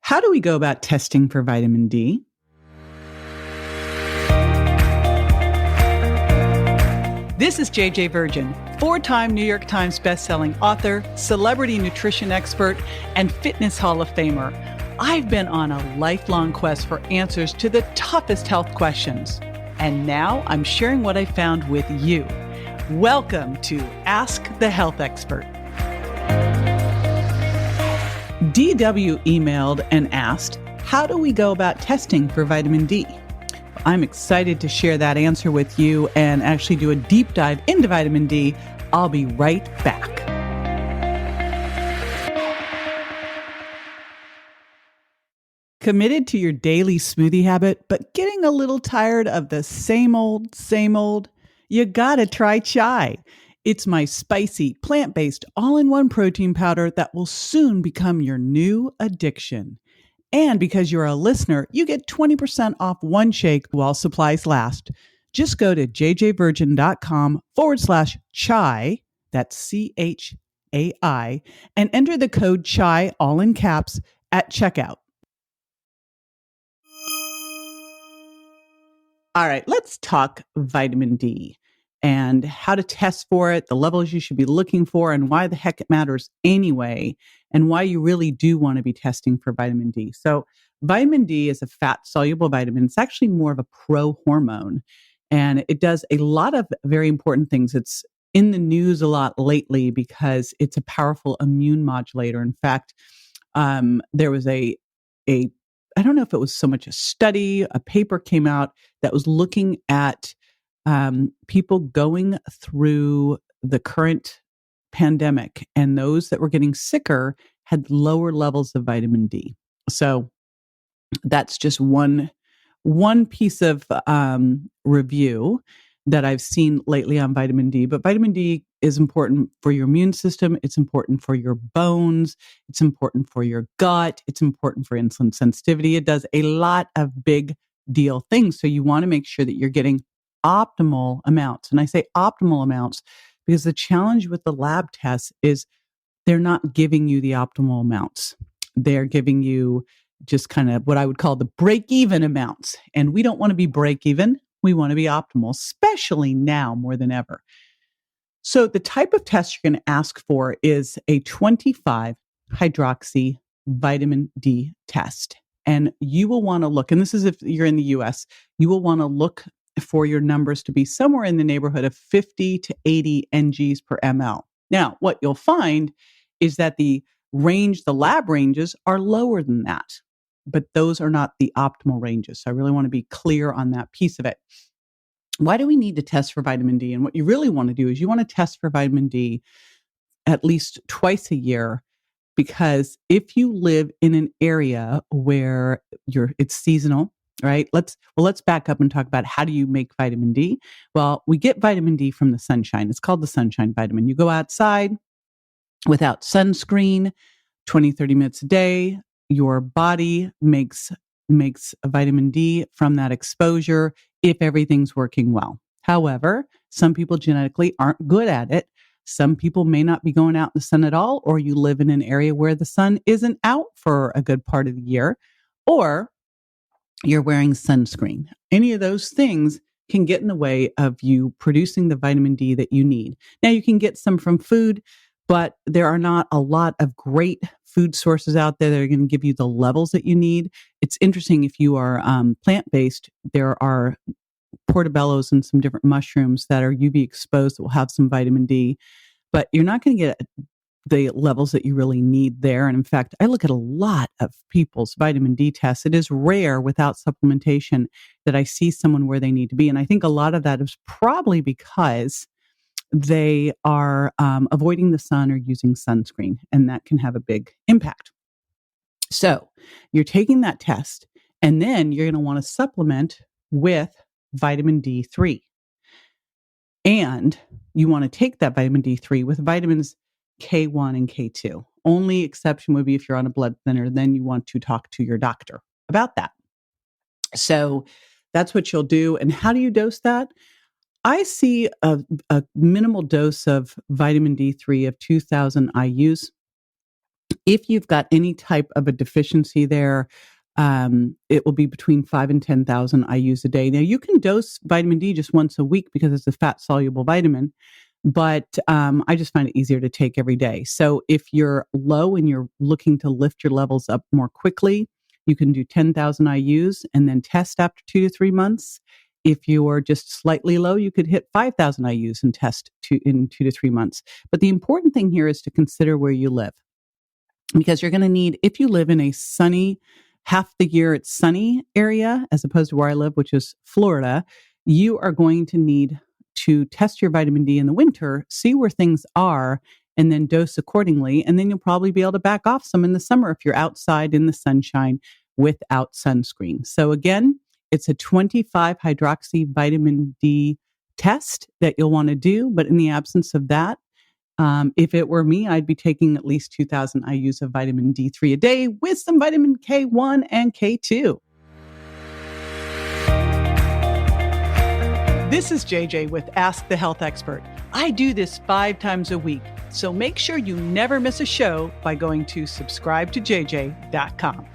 How do we go about testing for vitamin D? This is JJ Virgin, four-time New York Times bestselling author, celebrity nutrition expert, and fitness Hall of Famer. I've been on a lifelong quest for answers to the toughest health questions. And now I'm sharing what I found with you. Welcome to Ask the Health Expert. DW emailed and asked, how do we go about testing for vitamin D? I'm excited to share that answer with you and actually do a deep dive into vitamin D. I'll be right back. Committed to your daily smoothie habit, but getting a little tired of the same old? You gotta try chai. It's my spicy, plant-based, all-in-one protein powder that will soon become your new addiction. And because you're a listener, you get 20% off one shake while supplies last. Just go to jjvirgin.com/chai, that's CHAI, and enter the code CHAI, all in caps, at checkout. All right, let's talk vitamin D and how to test for it, the levels you should be looking for, and why the heck it matters anyway, and why you really do want to be testing for vitamin D. So vitamin D is a fat-soluble vitamin. It's actually more of a pro-hormone, and it does a lot of very important things. It's in the news a lot lately because it's a powerful immune modulator. In fact, there was a I don't know if it was so much a study, a paper came out that was looking at people going through the current pandemic, and those that were getting sicker had lower levels of vitamin D. So that's just one piece of review that I've seen lately on vitamin D. But vitamin D is important for your immune system. It's important for your bones. It's important for your gut. It's important for insulin sensitivity. It does a lot of big deal things. So you want to make sure that you're getting optimal amounts. And I say optimal amounts because the challenge with the lab tests is they're not giving you the optimal amounts. They're giving you just kind of what I would call the break-even amounts. And we don't want to be break-even. We want to be optimal, especially now more than ever. So the type of test you're going to ask for is a 25-hydroxy vitamin D test. And you will want to look, and this is if you're in the US, you will want to look for your numbers to be somewhere in the neighborhood of 50 to 80 NGs per ml. Now, what you'll find is that the lab ranges are lower than that, but those are not the optimal ranges. So I really want to be clear on that piece of it. Why do we need to test for vitamin D? And what you really want to do is you want to test for vitamin D at least twice a year, because if you live in an area where it's seasonal, right? Let's back up and talk about how do you make vitamin D? Well, we get vitamin D from the sunshine. It's called the sunshine vitamin. You go outside without sunscreen, 20, 30 minutes a day, your body makes a vitamin D from that exposure if everything's working well. However, some people genetically aren't good at it. Some people may not be going out in the sun at all, or you live in an area where the sun isn't out for a good part of the year, or you're wearing sunscreen. Any of those things can get in the way of you producing the vitamin D that you need. Now, you can get some from food, but there are not a lot of great food sources out there that are going to give you the levels that you need. It's interesting, if you are plant-based, there are portobellos and some different mushrooms that are UV exposed that will have some vitamin D, but you're not going to get the levels that you really need there. And in fact, I look at a lot of people's vitamin D tests. It is rare without supplementation that I see someone where they need to be. And I think a lot of that is probably because they are avoiding the sun or using sunscreen, and that can have a big impact. So you're taking that test, and then you're going to want to supplement with vitamin D3. And you want to take that vitamin D3 with vitamins K1 and K2. Only exception would be if you're on a blood thinner, then you want to talk to your doctor about that. So that's what you'll do. And how do you dose that? I see a minimal dose of vitamin D3 of 2,000 IUs If you've got any type of a deficiency there, it will be between 5 and 10,000 IUs a day. Now, you can dose vitamin D just once a week because it's a fat soluble vitamin, but I just find it easier to take every day. So if you're low and you're looking to lift your levels up more quickly, you can do 10,000 IUs and then test after 2 to 3 months. If you're just slightly low, you could hit 5,000 IUs and test in 2 to 3 months. But the important thing here is to consider where you live, because you're going to need, if you live in a sunny, half the year it's sunny area, as opposed to where I live, which is Florida, you are going to need to test your vitamin D in the winter, see where things are, and then dose accordingly. And then you'll probably be able to back off some in the summer if you're outside in the sunshine without sunscreen. So again, it's a 25 hydroxy vitamin D test that you'll want to do. But in the absence of that, if it were me, I'd be taking at least 2,000 IUs of vitamin D3 a day with some vitamin K1 and K2. This is JJ with Ask the Health Expert. I do this 5 times a week, so make sure you never miss a show by going to subscribetojj.com.